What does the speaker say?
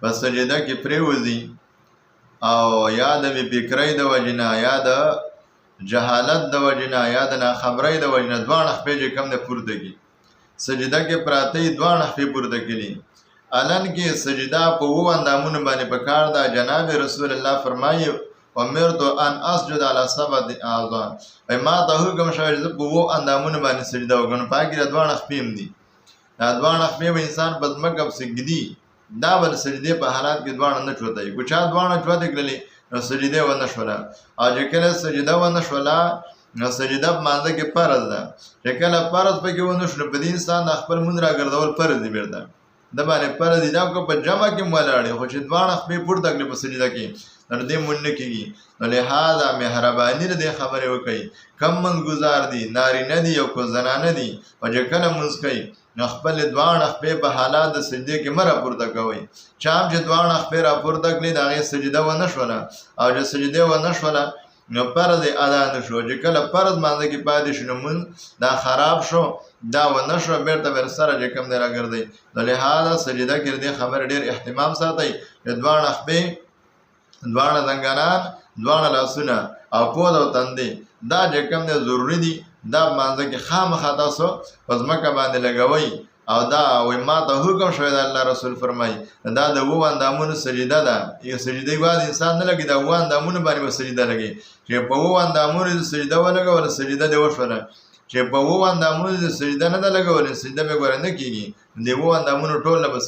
په سجده کې پرېوځي او یا د بې فکرۍ د وجې نه یا د جهالت د وجې نه یا د ناخبرۍ د وجې نه دواړه خپې چې کوم دی پورته کړي سجده کې پراته یې دواړه خپې پورته کړي الان کې سجده په 7 اندامونو باندې پکار ده جناب رسول الله فرمایي امرت ان اسجد على 7 اعضاء ما ته حکم شوی چې په 7 اندامونو باندې سجده وکړم پاکي دواړه خپې دي دا دواړه خپې به انسان په ځمکه پسې ږدي دا بل سجدې په حالات کې دواړه نه چوتای کو چا دواړه چوتې کړلې نو سجده ونه شوله او چې کله سجده ونه شوله نو سجده په مانځه کې فرض ده چې کله فرض پکې ونه شو په دې انسان د خپل مونږ راګرځول فرض دی بیرته د باندې فرض دی دا کو په جمع کې ولاړې خو چې دواړه خپې پورته کړې په سجده کې نو دې مونږ نه کېږي نو لهذا مهرباني دې خبرې وکړي کم من گزار دي نارینه دي او کو زنانه دي او چې کله مونږ کوي نو خپل دواړه خپې په حالات د سجدې کې مره پورته کوي چام چې دواړه خپې را پورته کړي د هغې سجده ونه شوله او چې سجدې ونه شوله نو فرض ادا نه شو چې کله فرض مانځه کې پاتې شو نو مونځ دا خراب شو دا ونه شو بیرته ورسره چې کوم دی راګرځئ نو لهذا سجده کې دې خبرې ډېر اهتمام ساتئ چې دواړه خپې دواړه زنګانان دواړه لاسونه او پود او تندې دا چې کوم دی ضروري دي دا مانځه کې خامخا تاسو په ځمکه باندې لګوئ او دا وایي ما ته حکم شوی د الله رسول فرمایي دا د 7 اندامونو سجده ده یو سجدې بعد انسان نه لګي دا 7 اندامونو باندې به سجده لګي چې په 7 اندامونو سجده ولګوله سجده دې وشوله چې په 7 اندامونو سجده نه ده لګولې سجده به ګوره نه کېږي د 7 اندامونو ټول نه به